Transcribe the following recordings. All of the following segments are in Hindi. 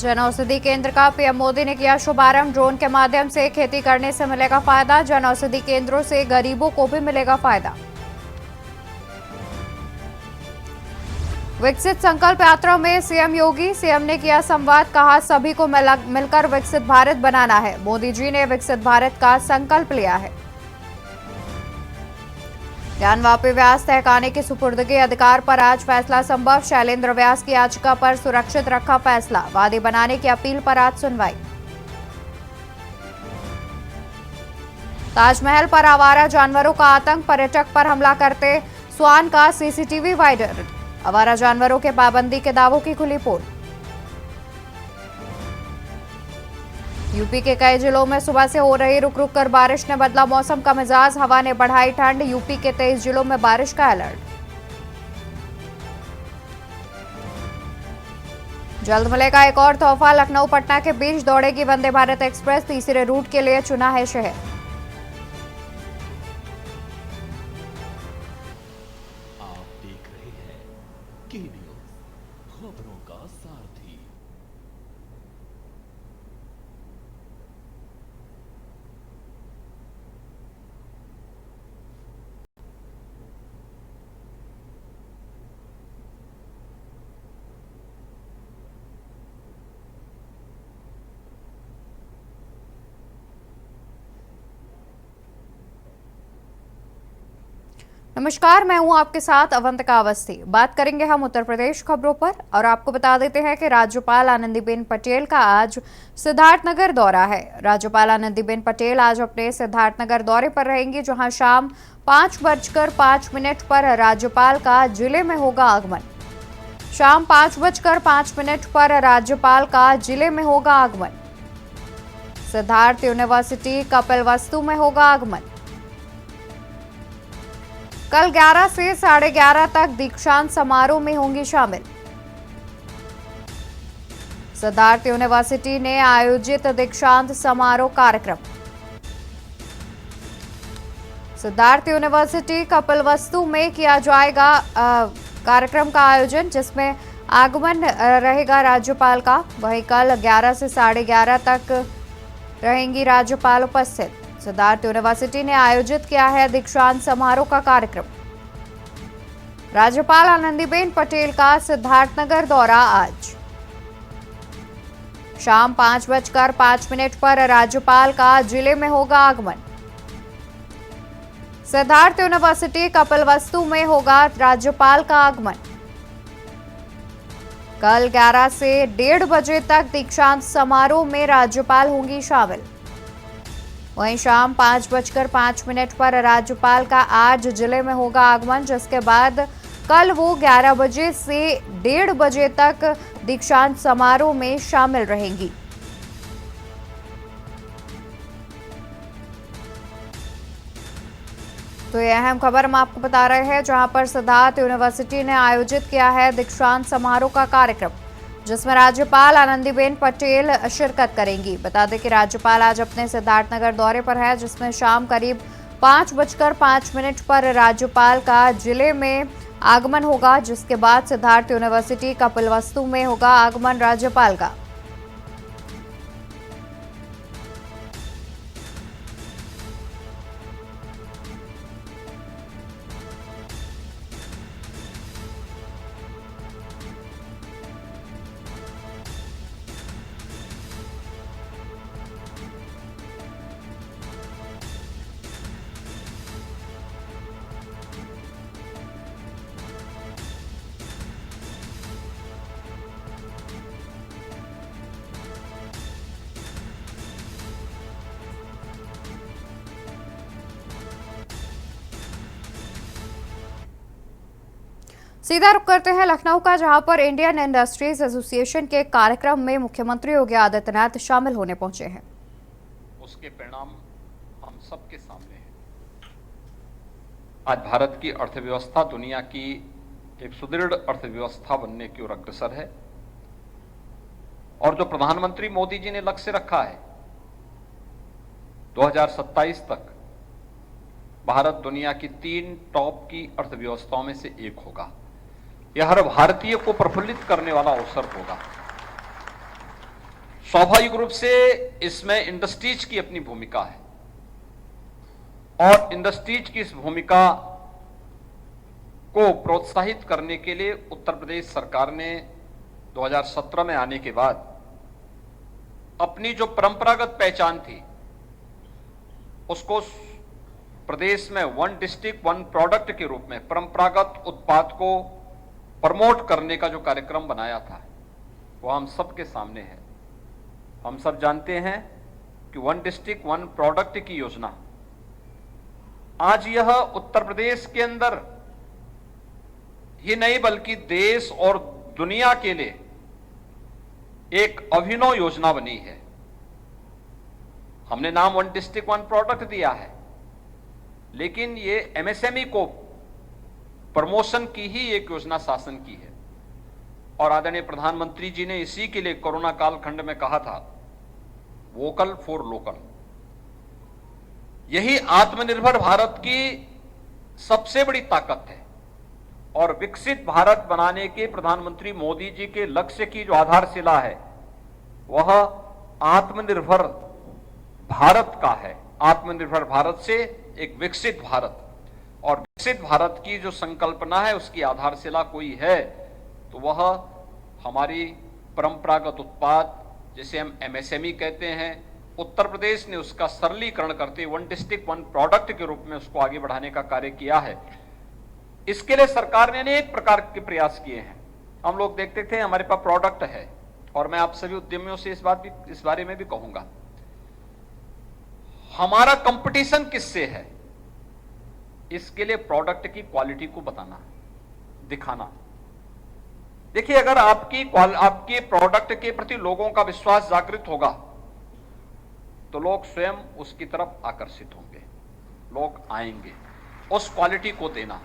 जन औषधि केंद्र का पीएम मोदी ने किया शुभारंभ। ड्रोन के माध्यम से खेती करने से मिलेगा फायदा। जन औषधि केंद्रों से गरीबों को भी मिलेगा फायदा। विकसित संकल्प यात्रा में सीएम योगी। सीएम ने किया संवाद, कहा सभी को मिलकर विकसित भारत बनाना है। मोदी जी ने विकसित भारत का संकल्प लिया है। ज्ञानवापी व्यास तहखाने की सुपुर्दगी अधिकार पर आज फैसला संभव। शैलेंद्र व्यास की याचिका पर सुरक्षित रखा फैसला। वादी बनाने की अपील पर आज सुनवाई। ताजमहल पर आवारा जानवरों का आतंक। पर्यटक पर हमला करते स्वान का सीसीटीवी वायरल। आवारा जानवरों के पाबंदी के दावों की खुली पोल। यूपी के कई जिलों में सुबह से हो रही रुक रुक कर बारिश ने बदला मौसम का मिजाज। हवा ने बढ़ाई ठंड। यूपी के 23 जिलों में बारिश का अलर्ट। जल्द मिलेगा एक और तोहफा। लखनऊ पटना के बीच दौड़ेगी वंदे भारत एक्सप्रेस। तीसरे रूट के लिए चुना है शहर। आप देख रहे हैं के न्यूज़, खबरों का सारथी। नमस्कार, मैं हूं आपके साथ अवंतिका अवस्थी। बात करेंगे हम उत्तर प्रदेश खबरों पर और आपको बता देते हैं कि राज्यपाल आनंदीबेन पटेल का आज सिद्धार्थनगर दौरा है। राज्यपाल आनंदीबेन पटेल आज अपने सिद्धार्थनगर दौरे पर रहेंगी, जहां शाम 5:05 पर राज्यपाल का जिले में होगा आगमन। शाम 5:05 पर राज्यपाल का जिले में होगा आगमन। सिद्धार्थ यूनिवर्सिटी कपिलवस्तु में होगा आगमन। कल 11 से 11:30 तक दीक्षांत समारोह में होंगी शामिल। सिद्धार्थ यूनिवर्सिटी ने आयोजित दीक्षांत समारोह कार्यक्रम। सिद्धार्थ यूनिवर्सिटी कपिलवस्तु में किया जाएगा कार्यक्रम का आयोजन, जिसमें आगमन रहेगा राज्यपाल का। वहीं कल 11 से 11:30 तक रहेंगी राज्यपाल उपस्थित। सिद्धार्थ यूनिवर्सिटी ने आयोजित किया है दीक्षांत समारोह का कार्यक्रम। राज्यपाल आनंदीबेन पटेल का सिद्धार्थनगर दौरा आज शाम 5:05 पर राज्यपाल का जिले में होगा आगमन। सिद्धार्थ यूनिवर्सिटी कपिलवस्तु में होगा राज्यपाल का आगमन। कल 11 से 1:30 बजे तक दीक्षांत समारोह में राज्यपाल होंगी शामिल। वहीं शाम 5:05 पर राज्यपाल का आज जिले में होगा आगमन, जिसके बाद कल वो 11 बजे से 1:30 बजे तक दीक्षांत समारोह में शामिल रहेंगी। तो यह अहम खबर हम आपको बता रहे हैं, जहां पर सिद्धार्थ यूनिवर्सिटी ने आयोजित किया है दीक्षांत समारोह का कार्यक्रम, जिसमें राज्यपाल आनंदीबेन पटेल शिरकत करेंगी। बता दें कि राज्यपाल आज अपने सिद्धार्थनगर दौरे पर है, जिसमें शाम करीब 5:05 पर राज्यपाल का जिले में आगमन होगा, जिसके बाद सिद्धार्थ यूनिवर्सिटी कपिलवस्तु में होगा आगमन राज्यपाल का। सीधा रुख करते हैं लखनऊ का, जहां पर इंडियन इंडस्ट्रीज एसोसिएशन के कार्यक्रम में मुख्यमंत्री योगी आदित्यनाथ शामिल होने पहुंचे हैं। उसके परिणाम हम सबके सामने हैं। आज भारत की अर्थव्यवस्था दुनिया की एक सुदृढ़ अर्थव्यवस्था बनने की ओर अग्रसर है और जो प्रधानमंत्री मोदी जी ने लक्ष्य रखा है 2027 तक भारत दुनिया की 3 टॉप की अर्थव्यवस्थाओं में से एक होगा। यह हर भारतीय को प्रफुल्लित करने वाला अवसर होगा। स्वाभाविक रूप से इसमें इंडस्ट्रीज की अपनी भूमिका है और इंडस्ट्रीज की इस भूमिका को प्रोत्साहित करने के लिए उत्तर प्रदेश सरकार ने 2017 में आने के बाद अपनी जो परंपरागत पहचान थी उसको प्रदेश में वन डिस्ट्रिक्ट वन प्रोडक्ट के रूप में परंपरागत उत्पाद को प्रमोट करने का जो कार्यक्रम बनाया था वो हम सबके सामने है। हम सब जानते हैं कि वन डिस्ट्रिक्ट वन प्रोडक्ट की योजना आज यह उत्तर प्रदेश के अंदर ही नहीं बल्कि देश और दुनिया के लिए एक अभिनव योजना बनी है। हमने नाम वन डिस्ट्रिक्ट वन प्रोडक्ट दिया है, लेकिन ये एमएसएमई को प्रमोशन की ही एक योजना शासन की है और आदरणीय प्रधानमंत्री जी ने इसी के लिए कोरोना कालखंड में कहा था वोकल फॉर लोकल। यही आत्मनिर्भर भारत की सबसे बड़ी ताकत है और विकसित भारत बनाने के प्रधानमंत्री मोदी जी के लक्ष्य की जो आधारशिला है वह आत्मनिर्भर भारत का है। आत्मनिर्भर भारत से एक विकसित भारत, और विकसित भारत की जो संकल्पना है उसकी आधारशिला कोई है तो वह हमारी परंपरागत उत्पाद जिसे हम एमएसएमई कहते हैं, उत्तर प्रदेश ने उसका सरलीकरण करते वन डिस्ट्रिक्ट वन प्रोडक्ट के रूप में उसको आगे बढ़ाने का कार्य किया है। इसके लिए सरकार ने अनेक प्रकार के प्रयास किए हैं। हम लोग देखते थे हमारे पास प्रोडक्ट है और मैं आप सभी उद्यमियों से इस बारे में भी कहूंगा, हमारा कंपटीशन किससे है, इसके लिए प्रोडक्ट की क्वालिटी को बताना, दिखाना। देखिए, अगर आपके प्रोडक्ट के प्रति लोगों का विश्वास जागृत होगा तो लोग स्वयं उसकी तरफ आकर्षित होंगे, लोग आएंगे। उस क्वालिटी को देना,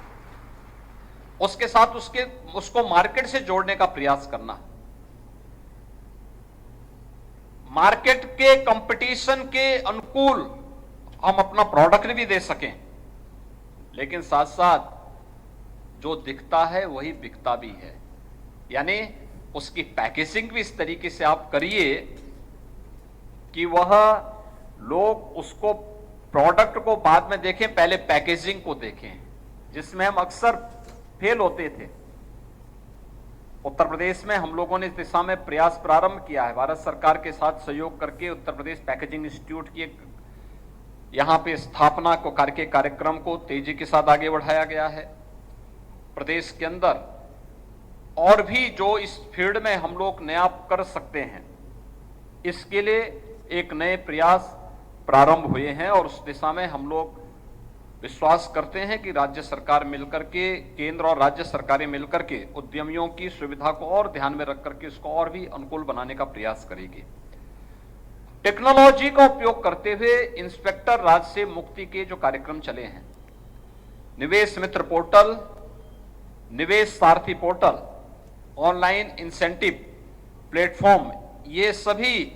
उसके साथ उसको मार्केट से जोड़ने का प्रयास करना, मार्केट के कंपटीशन के अनुकूल हम अपना प्रोडक्ट भी दे सकें, लेकिन साथ साथ जो दिखता है वही बिकता भी है। यानी उसकी पैकेजिंग भी इस तरीके से आप करिए कि वह लोग उसको प्रोडक्ट को बाद में देखें, पहले पैकेजिंग को देखें, जिसमें हम अक्सर फेल होते थे। उत्तर प्रदेश में हम लोगों ने इस दिशा में प्रयास प्रारंभ किया है। भारत सरकार के साथ सहयोग करके उत्तर प्रदेश पैकेजिंग इंस्टीट्यूट की एक यहां पे स्थापना को करके कार्यक्रम को तेजी के साथ आगे बढ़ाया गया है। प्रदेश के अंदर और भी जो इस फील्ड में हम लोग नया कर सकते हैं, इसके लिए एक नए प्रयास प्रारंभ हुए हैं और उस दिशा में हम लोग विश्वास करते हैं कि राज्य सरकार मिलकर के, केंद्र और राज्य सरकारें मिलकर के उद्यमियों की सुविधा को और ध्यान में रख करके इसको और भी अनुकूल बनाने का प्रयास करेगी। टेक्नोलॉजी का उपयोग करते हुए इंस्पेक्टर राज से मुक्ति के जो कार्यक्रम चले हैं, निवेश मित्र पोर्टल, निवेश सारथी पोर्टल, ऑनलाइन इंसेंटिव प्लेटफॉर्म, ये सभी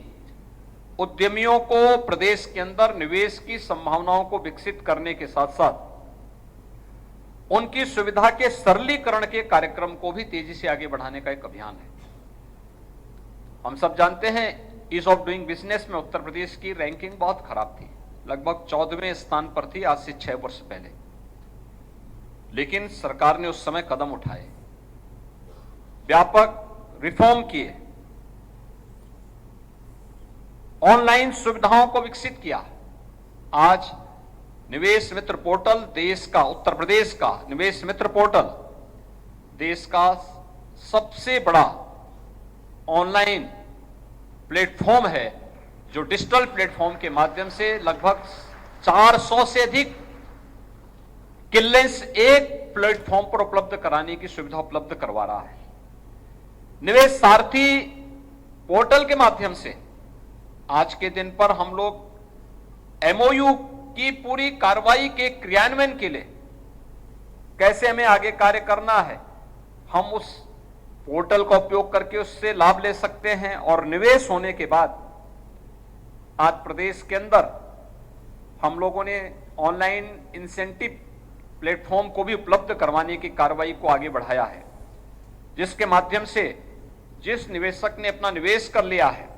उद्यमियों को प्रदेश के अंदर निवेश की संभावनाओं को विकसित करने के साथ साथ उनकी सुविधा के सरलीकरण के कार्यक्रम को भी तेजी से आगे बढ़ाने का एक अभियान है। हम सब जानते हैं ईज ऑफ डूइंग बिजनेस में उत्तर प्रदेश की रैंकिंग बहुत खराब थी, लगभग 14वें स्थान पर थी आज से 6 वर्ष पहले। लेकिन सरकार ने उस समय कदम उठाए, व्यापक रिफॉर्म किए, ऑनलाइन सुविधाओं को विकसित किया। आज निवेश मित्र पोर्टल देश का, उत्तर प्रदेश का निवेश मित्र पोर्टल देश का सबसे बड़ा ऑनलाइन प्लेटफॉर्म है, जो डिजिटल प्लेटफॉर्म के माध्यम से लगभग 400 से अधिक क्लियरेंस एक प्लेटफॉर्म पर उपलब्ध कराने की सुविधा उपलब्ध करवा रहा है। निवेश सारथी पोर्टल के माध्यम से आज के दिन पर हम लोग एमओयू की पूरी कार्रवाई के क्रियान्वयन के लिए कैसे हमें आगे कार्य करना है, हम उस पोर्टल का उपयोग करके उससे लाभ ले सकते हैं। और निवेश होने के बाद आज प्रदेश के अंदर हम लोगों ने ऑनलाइन इंसेंटिव प्लेटफॉर्म को भी उपलब्ध करवाने की कार्रवाई को आगे बढ़ाया है, जिसके माध्यम से जिस निवेशक ने अपना निवेश कर लिया है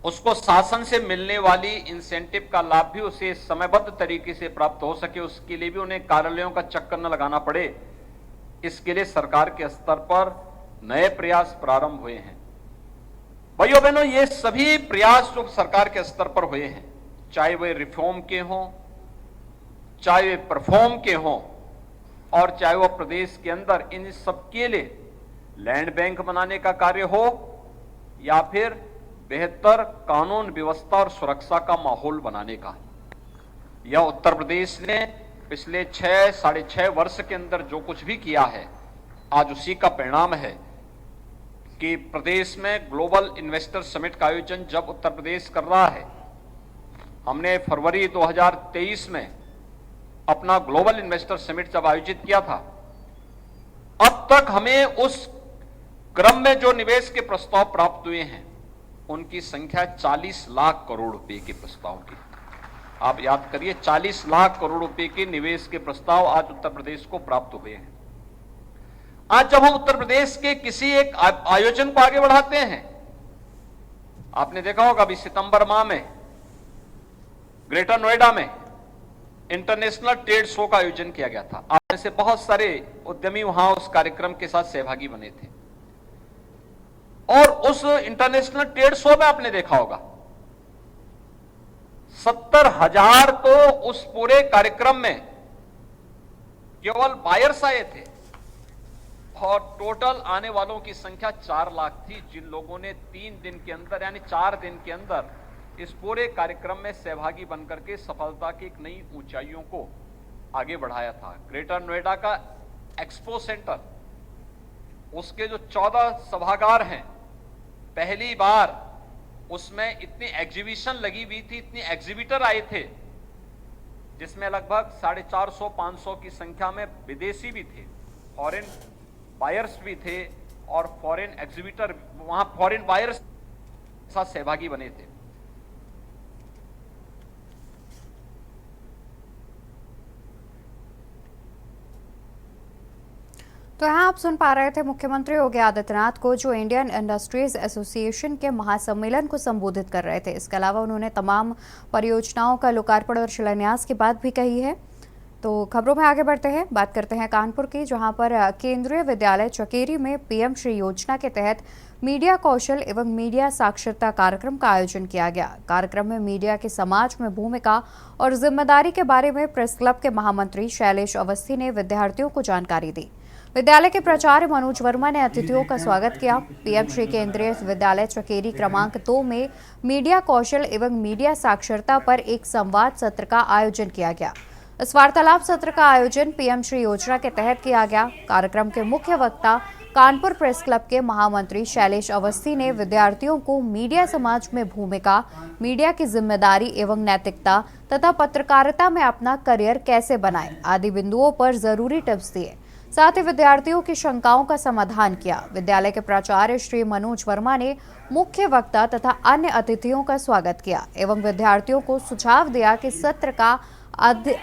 उसको शासन से मिलने वाली इंसेंटिव का लाभ भी उसे समयबद्ध तरीके से प्राप्त हो सके, उसके लिए भी उन्हें कार्यालयों का चक्कर न लगाना पड़े, इसके लिए सरकार के स्तर पर नए प्रयास प्रारंभ हुए हैं। भाइयों बहनों, ये सभी प्रयास जो सरकार के स्तर पर हुए हैं, चाहे वे रिफॉर्म के हों, चाहे वे परफॉर्म के हों, और चाहे वो प्रदेश के अंदर इन सबके लिए लैंड बैंक बनाने का कार्य हो या फिर बेहतर कानून व्यवस्था और सुरक्षा का माहौल बनाने का, यह उत्तर प्रदेश ने पिछले 6-6.5 वर्ष के अंदर जो कुछ भी किया है, आज उसी का परिणाम है कि प्रदेश में ग्लोबल इन्वेस्टर समिट का आयोजन जब उत्तर प्रदेश कर रहा है, हमने फरवरी 2023 में अपना ग्लोबल इन्वेस्टर समिट जब आयोजित किया था, अब तक हमें उस क्रम में जो निवेश के प्रस्ताव प्राप्त हुए हैं उनकी संख्या 40 लाख करोड़ रुपए के प्रस्ताव की। आप याद करिए, 40 लाख करोड़ रुपए के निवेश के प्रस्ताव आज उत्तर प्रदेश को प्राप्त हुए हैं। आज जब हम उत्तर प्रदेश के किसी एक आयोजन को आगे बढ़ाते हैं, आपने देखा होगा अभी सितंबर माह में ग्रेटर नोएडा में इंटरनेशनल ट्रेड शो का आयोजन किया गया था। आप में से बहुत सारे उद्यमी वहां उस कार्यक्रम के साथ सहभागी बने थे, और उस इंटरनेशनल ट्रेड शो में आपने देखा होगा 70,000 तो उस पूरे कार्यक्रम में केवल बायर्स आए थे, और टोटल आने वालों की संख्या 4 लाख थी, जिन लोगों ने 3 दिन के अंदर यानी 4 दिन के अंदर इस पूरे कार्यक्रम में सहभागी बनकर के सफलता की एक नई ऊंचाइयों को आगे बढ़ाया था। ग्रेटर नोएडा का एक्सपो सेंटर, उसके जो 14 सभागार हैं, पहली बार उसमें इतनी एग्जीबिशन लगी हुई थी, इतनी एग्जीबिटर आए थे, जिसमें लगभग 450-500 की संख्या में विदेशी भी थे, फॉरेन बायर्स भी थे, और फॉरेन एग्जीबिटर वहां फॉरेन बायर्स साथ सहभागी बने थे। तो यहाँ आप सुन पा रहे थे मुख्यमंत्री योगी आदित्यनाथ को, जो इंडियन इंडस्ट्रीज एसोसिएशन के महासम्मेलन को संबोधित कर रहे थे। इसके अलावा उन्होंने तमाम परियोजनाओं का लोकार्पण और शिलान्यास की बात भी कही है। तो खबरों में आगे बढ़ते हैं, बात करते हैं कानपुर की, जहां पर केंद्रीय विद्यालय चकेरी में पीएम श्री योजना के तहत मीडिया कौशल एवं मीडिया साक्षरता कार्यक्रम का आयोजन किया गया। कार्यक्रम में मीडिया की समाज में भूमिका और जिम्मेदारी के बारे में प्रेस क्लब के महामंत्री शैलेश अवस्थी ने विद्यार्थियों को जानकारी दी। विद्यालय के प्राचार्य मनोज वर्मा ने अतिथियों का स्वागत किया। पीएम श्री केंद्रीय विद्यालय चकेरी क्रमांक 2 में मीडिया कौशल एवं मीडिया साक्षरता पर एक संवाद सत्र का आयोजन किया गया। इस वार्तालाप सत्र का आयोजन पीएम श्री योजना के तहत किया गया। कार्यक्रम के मुख्य वक्ता कानपुर प्रेस क्लब के महामंत्री शैलेश अवस्थी ने विद्यार्थियों को मीडिया समाज में भूमिका, मीडिया की जिम्मेदारी एवं नैतिकता तथा पत्रकारिता में अपना करियर कैसे बनाएं आदि बिंदुओं पर जरूरी टिप्स दिए। साथ ही विद्यार्थियों की शंकाओं का समाधान किया। विद्यालय के प्राचार्य श्री मनोज वर्मा ने मुख्य वक्ता तथा अन्य अतिथियों का स्वागत किया एवं विद्यार्थियों को सुझाव दिया कि सत्र का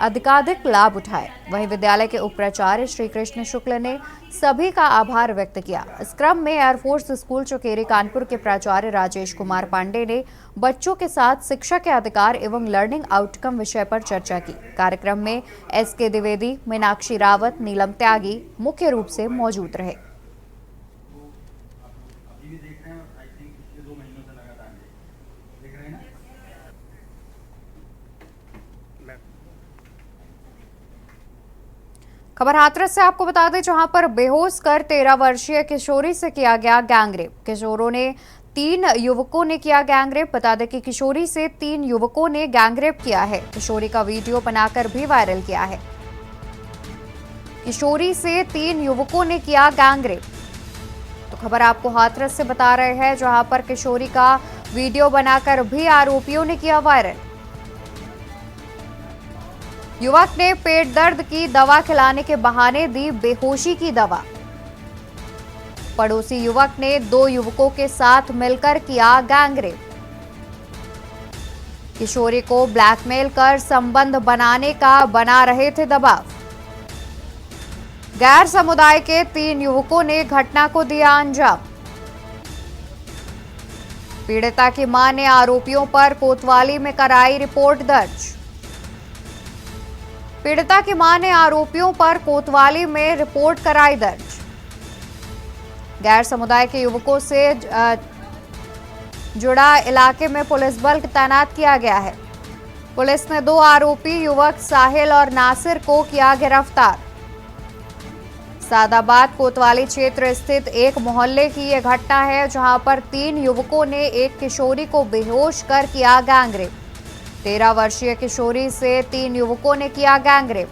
अधिकाधिक लाभ उठाए। वहीं विद्यालय के उप प्राचार्य श्री कृष्ण शुक्ल ने सभी का आभार व्यक्त किया। इस क्रम में एयरफोर्स स्कूल चकेरी कानपुर के प्राचार्य राजेश कुमार पांडे ने बच्चों के साथ शिक्षा के अधिकार एवं लर्निंग आउटकम विषय पर चर्चा की। कार्यक्रम में एसके द्विवेदी, मीनाक्षी रावत, नीलम त्यागी मुख्य रूप से मौजूद रहे। खबर हाथरस से आपको बता दें, जहां पर बेहोश कर 13 वर्षीय किशोरी से किया गया गैंगरेप। किशोरों ने 3 युवकों ने किया गैंगरेप। बता दें कि किशोरी से 3 युवकों ने गैंगरेप किया है। किशोरी का वीडियो बनाकर भी वायरल किया है। किशोरी से 3 युवकों ने किया गैंगरेप। तो खबर आपको हाथरस से बता रहे हैं, जहां पर किशोरी का वीडियो बनाकर भी आरोपियों ने किया वायरल। युवक ने पेट दर्द की दवा खिलाने के बहाने दी बेहोशी की दवा। पड़ोसी युवक ने 2 युवकों के साथ मिलकर किया गैंगरेप। किशोरी को ब्लैकमेल कर संबंध बनाने का बना रहे थे दबाव। गैर समुदाय के 3 युवकों ने घटना को दिया अंजाम। पीड़िता की मां ने आरोपियों पर कोतवाली में कराई रिपोर्ट दर्ज। पीड़िता की मां ने आरोपियों पर कोतवाली में रिपोर्ट कराई दर्ज। गैर समुदाय के युवकों से जुड़ा इलाके में पुलिस बल तैनात किया गया है। पुलिस ने 2 आरोपी युवक साहिल और नासिर को किया गिरफ्तार। सादाबाद कोतवाली क्षेत्र स्थित एक मोहल्ले की यह घटना है, जहां पर 3 युवकों ने एक किशोरी को बेहोश कर किया गैंगरेप। 13 वर्षीय किशोरी से 3 युवकों ने किया गैंगरेप।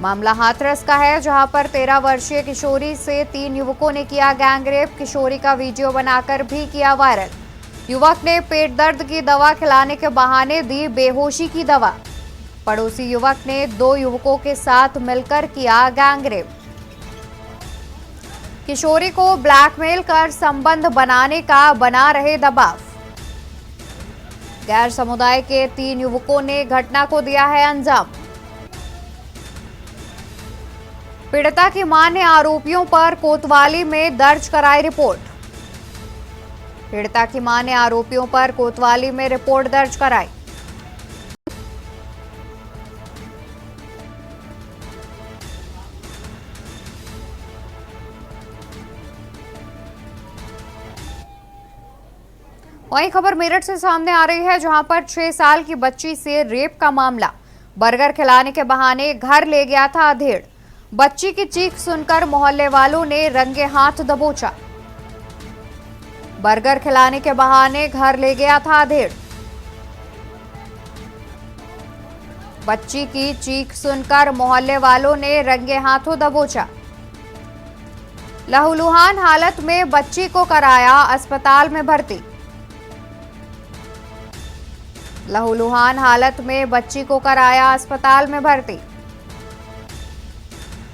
मामला हाथरस का है, जहां पर 13 वर्षीय किशोरी से 3 युवकों ने किया गैंगरेप। किशोरी का वीडियो बनाकर भी किया वायरल। युवक ने पेट दर्द की दवा खिलाने के बहाने दी बेहोशी की दवा। पड़ोसी युवक ने 2 युवकों के साथ मिलकर किया गैंगरेप। किशोरी को ब्लैकमेल कर संबंध बनाने का बना रहे दबाव। गैर समुदाय के 3 युवकों ने घटना को दिया है अंजाम। पीड़िता की मां ने आरोपियों पर कोतवाली में दर्ज कराई रिपोर्ट। पीड़िता की मां ने आरोपियों पर कोतवाली में रिपोर्ट दर्ज कराई। वहीं खबर मेरठ से सामने आ रही है, जहां पर 6 साल की बच्ची से रेप का मामला। बर्गर खिलाने के बहाने घर ले गया था अधेड़। बच्ची की चीख सुनकर मोहल्ले वालों ने रंगे हाथ दबोचा। बर्गर खिलाने के बहाने घर ले गया था अधेड़। बच्ची की चीख सुनकर मोहल्ले वालों ने रंगे हाथों दबोचा। लहूलुहान हालत में बच्ची को कराया अस्पताल में भर्ती। लहूलुहान हालत में बच्ची को कराया अस्पताल में भर्ती।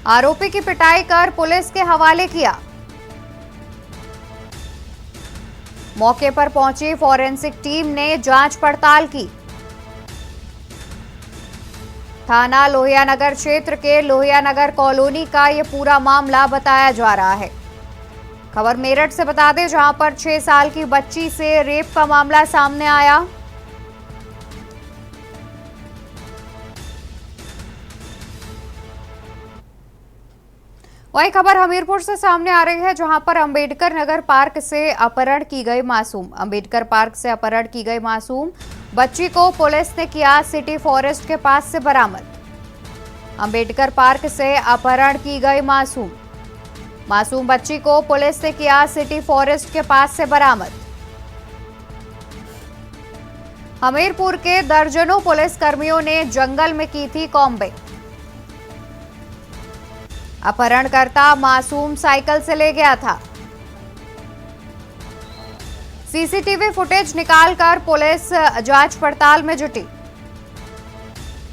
आरोपी की पिटाई कर पुलिस के हवाले किया। मौके पर पहुंची फॉरेंसिक टीम ने जांच पड़ताल की। थाना लोहियानगर क्षेत्र के लोहियानगर कॉलोनी का यह पूरा मामला बताया जा रहा है। खबर मेरठ से बता दें, जहां पर 6 साल की बच्ची से रेप का मामला सामने आया। वही खबर हमीरपुर से सामने आ रही है, जहां पर अंबेडकर नगर पार्क से अपहरण की गई मासूम। अंबेडकर पार्क से अपहरण की गई मासूम बच्ची को पुलिस ने किया सिटी फॉरेस्ट के पास से बरामद। अंबेडकर पार्क से अपहरण की गई मासूम बच्ची को पुलिस ने किया सिटी फॉरेस्ट के पास से बरामद। हमीरपुर के दर्जनों पुलिस कर्मियों ने जंगल में की थी कॉम्बिंग। अपहरणकर्ता मासूम साइकिल से ले गया था। सीसीटीवी फुटेज निकालकर पुलिस जांच पड़ताल में जुटी।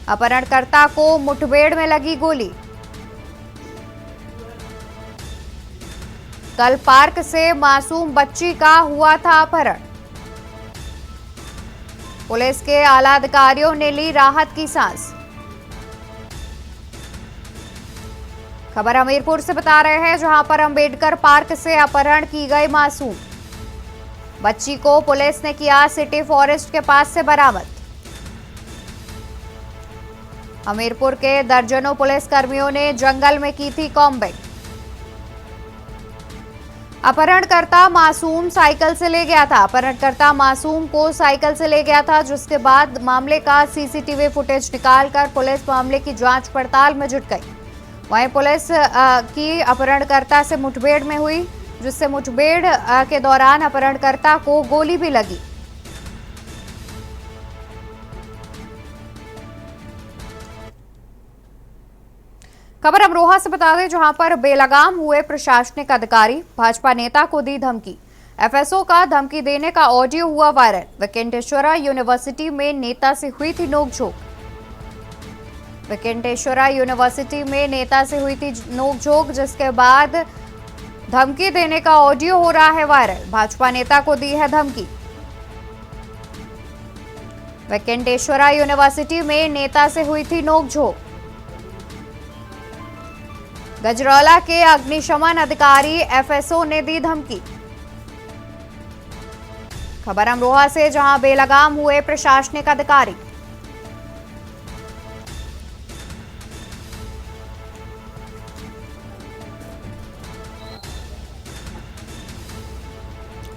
अपहरणकर्ता को मुठभेड़ में लगी गोली। कल पार्क से मासूम बच्ची का हुआ था अपहरण। पुलिस के आला अधिकारियों ने ली राहत की सांस। खबर हमीरपुर से बता रहे हैं, जहां पर अंबेडकर पार्क से अपहरण की गई मासूम बच्ची को पुलिस ने किया सिटी फॉरेस्ट के पास से बरामद। हमीरपुर के दर्जनों पुलिस कर्मियों ने जंगल में की थी कॉम्बिंग। अपहरणकर्ता मासूम साइकिल से ले गया था। अपहरणकर्ता मासूम को साइकिल से ले गया था, जिसके बाद मामले का सीसीटीवी फुटेज निकालकर पुलिस मामले की जांच पड़ताल में जुट गई। वहीं पुलिस की अपहरणकर्ता से मुठभेड़ में हुई, जिससे मुठभेड़ के दौरान अपहरणकर्ता को गोली भी लगी। खबर अमरोहा से बता दें, जहां पर बेलगाम हुए प्रशासनिक अधिकारी भाजपा नेता को दी धमकी। एफएसओ का धमकी देने का ऑडियो हुआ वायरल। वेंकटेश्वरा यूनिवर्सिटी में नेता से हुई थी नोकझोंक। वेंकटेश्वरा यूनिवर्सिटी में नेता से हुई थी नोकझोंक, जिसके बाद धमकी देने का ऑडियो हो रहा है वायरल। भाजपा नेता को दी है धमकी। वेंकटेश्वरा यूनिवर्सिटी में नेता से हुई थी नोकझोंक। गजरौला के अग्निशमन अधिकारी एफएसओ ने दी धमकी। खबर अमरोहा से, जहां बेलगाम हुए प्रशासनिक अधिकारी।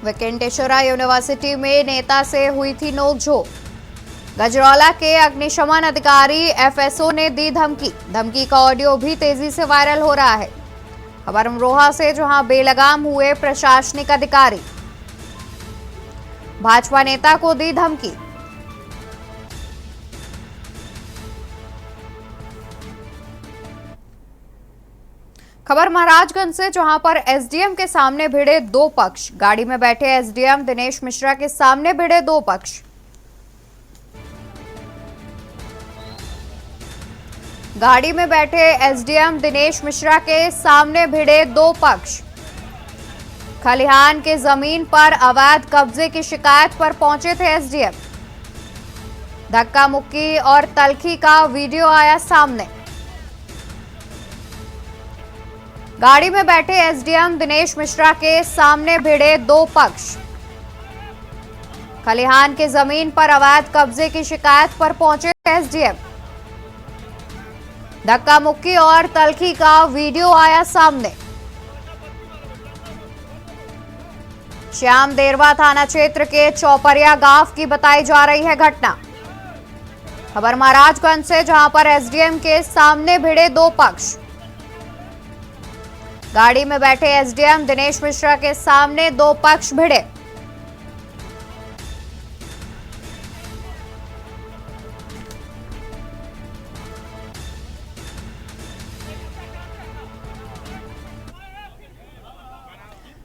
वेंकटेश्वरा यूनिवर्सिटी में नेता से हुई थी नोकझोंक। गजरौला के अग्निशमन अधिकारी एफएसओ ने दी धमकी। धमकी का ऑडियो भी तेजी से वायरल हो रहा है। खबर अमरोहा से, जहां बेलगाम हुए प्रशासनिक अधिकारी। भाजपा नेता को दी धमकी। खबर महाराजगंज से, जहां पर एसडीएम के सामने भिड़े दो पक्ष। गाड़ी में बैठे एसडीएम दिनेश मिश्रा के सामने भिड़े दो पक्ष। गाड़ी में बैठे एसडीएम दिनेश मिश्रा के सामने भिड़े दो पक्ष। खलिहान के जमीन पर अवैध कब्जे की शिकायत पर पहुंचे थे एसडीएम। धक्का मुक्की और तल्खी का वीडियो आया सामने। गाड़ी में बैठे एसडीएम दिनेश मिश्रा के सामने भिड़े दो पक्ष। खलिहान के जमीन पर अवैध कब्जे की शिकायत पर पहुंचे थे एसडीएम। धक्का मुक्की और तल्खी का वीडियो आया सामने। श्याम देरवा थाना क्षेत्र के चौपरिया गांव की बताई जा रही है घटना। खबर महाराजगंज से, जहां पर एसडीएम के सामने भिड़े दो पक्ष। गाड़ी में बैठे एसडीएम दिनेश मिश्रा के सामने दो पक्ष भिड़े।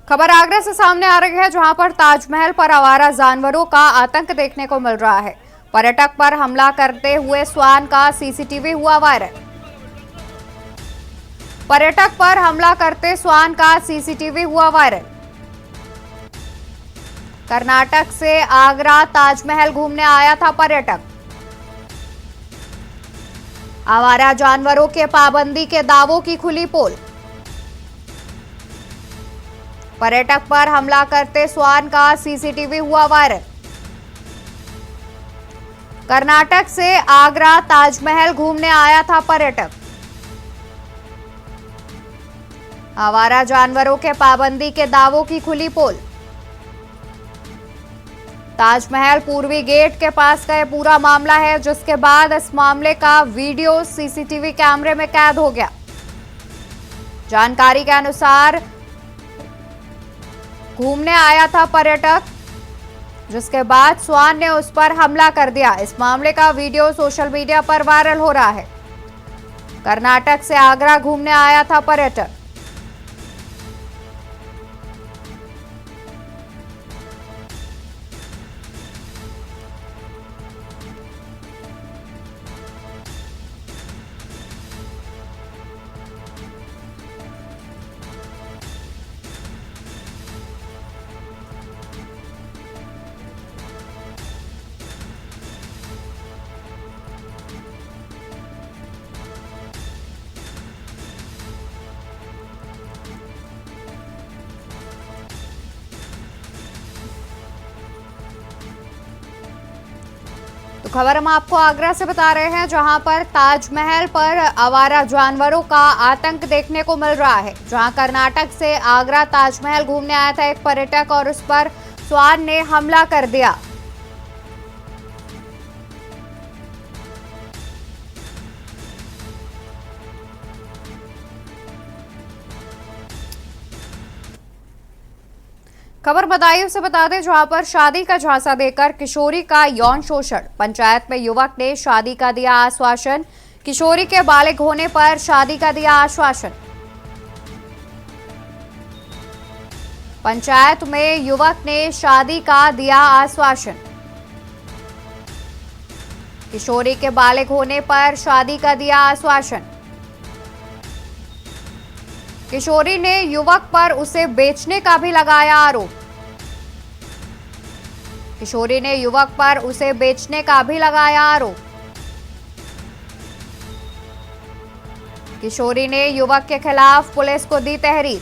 खबर आगरा से सामने आ रही है, जहां पर ताजमहल पर आवारा जानवरों का आतंक देखने को मिल रहा है। पर्यटक पर हमला करते हुए श्वान का सीसीटीवी हुआ वायरल। पर्यटक पर हमला करते श्वान का सीसीटीवी हुआ वायरल। कर्नाटक से आगरा ताजमहल घूमने आया था पर्यटक। आवारा जानवरों के पाबंदी के दावों की खुली पोल। पर्यटक पर हमला करते श्वान का सीसीटीवी हुआ वायरल। कर्नाटक से आगरा ताजमहल घूमने आया था पर्यटक। आवारा जानवरों के पाबंदी के दावों की खुली पोल। ताजमहल पूर्वी गेट के पास का यह पूरा मामला है, जिसके बाद इस मामले का वीडियो सीसीटीवी कैमरे में कैद हो गया। जानकारी के अनुसार घूमने आया था पर्यटक, जिसके बाद श्वान ने उस पर हमला कर दिया। इस मामले का वीडियो सोशल मीडिया पर वायरल हो रहा है। कर्नाटक से आगरा घूमने आया था पर्यटक। तो खबर हम आपको आगरा से बता रहे हैं, जहां पर ताजमहल पर आवारा जानवरों का आतंक देखने को मिल रहा है। जहां कर्नाटक से आगरा ताजमहल घूमने आया था एक पर्यटक और उस पर श्वान ने हमला कर दिया। खबर बदायूं से बता दें, जहां पर शादी का झांसा देकर किशोरी का यौन शोषण। पंचायत में युवक ने शादी का दिया आश्वासन। किशोरी के बालिग होने पर शादी का दिया आश्वासन। पंचायत में युवक ने शादी का दिया आश्वासन। किशोरी के बालिग होने पर शादी का दिया आश्वासन। किशोरी ने युवक पर उसे बेचने का भी लगाया आरोप। किशोरी ने युवक पर उसे बेचने का भी लगाया आरोप। किशोरी ने युवक के खिलाफ पुलिस को दी तहरीर।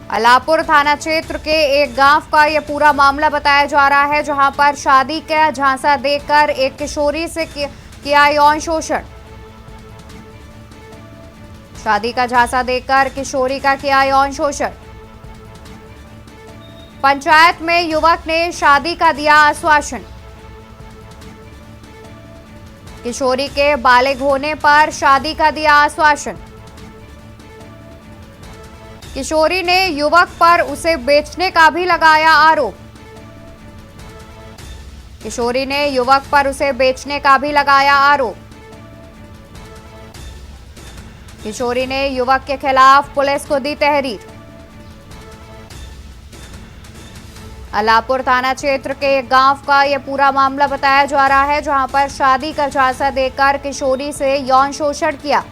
अलापुर थाना क्षेत्र के एक गांव का यह पूरा मामला बताया जा रहा है, जहां पर शादी का झांसा देकर एक किशोरी से किया यौन शोषण। शादी का झांसा देकर किशोरी का किया यौन शोषण। पंचायत में युवक ने शादी का दिया आश्वासन। किशोरी के बालिग होने पर शादी का दिया आश्वासन। किशोरी ने युवक पर उसे बेचने का भी लगाया आरोप। किशोरी ने युवक पर उसे बेचने का भी लगाया आरोप। किशोरी ने युवक के खिलाफ पुलिस को दी तहरीर। अलापुर थाना क्षेत्र के एक गांव का यह पूरा मामला बताया जा रहा है, जहां पर शादी का झांसा देकर किशोरी से यौन शोषण किया।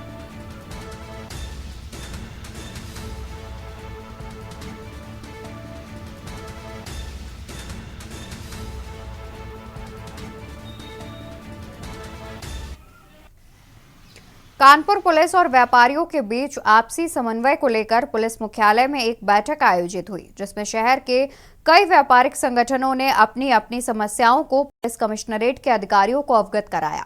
कानपुर पुलिस और व्यापारियों के बीच आपसी समन्वय को लेकर पुलिस मुख्यालय में एक बैठक आयोजित हुई, जिसमें शहर के कई व्यापारिक संगठनों ने अपनी अपनी समस्याओं को पुलिस कमिश्नरेट के अधिकारियों को अवगत कराया।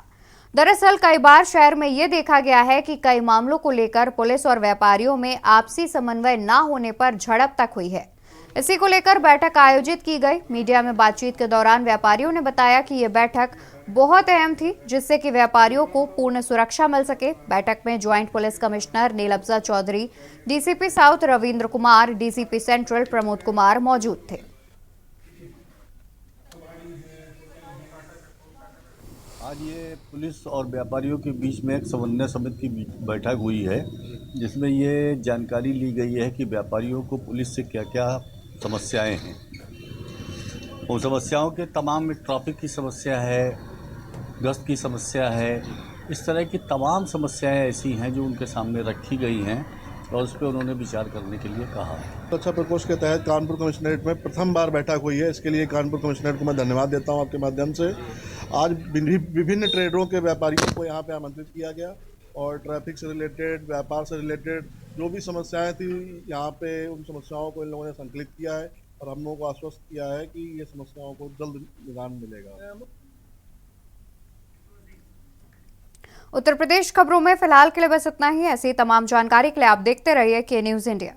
दरअसल कई बार शहर में ये देखा गया है कि कई मामलों को लेकर पुलिस और व्यापारियों में आपसी समन्वय न होने पर झड़प तक हुई है। इसी को लेकर बैठक आयोजित की गई। मीडिया में बातचीत के दौरान व्यापारियों ने बताया कि ये बैठक बहुत अहम थी, जिससे कि व्यापारियों को पूर्ण सुरक्षा मिल सके। बैठक में joint police commissioner Nilabja Chaudhary, DCP south Ravindra Kumar, DCP central Pramod Kumar मौजूद थे। आज ये पुलिस और व्यापारियों के बीच में एक समन्वय समिति की बैठक हुई है, जिसमें ये जानकारी ली गई है कि व्यापारियों को पुलिस से क्या क्या समस्याएं हैं। उन समस्याओं के तमाम में ट्रैफिक की समस्या है, गश्त की समस्या है, इस तरह की तमाम समस्याएं ऐसी हैं जो उनके सामने रखी गई हैं और उस पर उन्होंने विचार करने के लिए कहा है। सुरक्षा प्रकोष्ठ के तहत कानपुर कमिश्नरेट में प्रथम बार बैठक हुई है। इसके लिए कानपुर कमिश्नरेट को मैं धन्यवाद देता हूं आपके माध्यम से। आज विभिन्न ट्रेडरों के व्यापारियों को यहां पे आमंत्रित किया गया और ट्रैफिक से रिलेटेड, व्यापार से रिलेटेड जो भी समस्याएं थी यहाँ पे, उन समस्याओं को इन लोगों ने संकलित किया है और हम लोगों को आश्वस्त किया है कि ये समस्याओं को जल्द निदान मिलेगा। उत्तर प्रदेश खबरों में फिलहाल के लिए बस इतना ही। ऐसी तमाम जानकारी के लिए आप देखते रहिए के न्यूज़ इंडिया।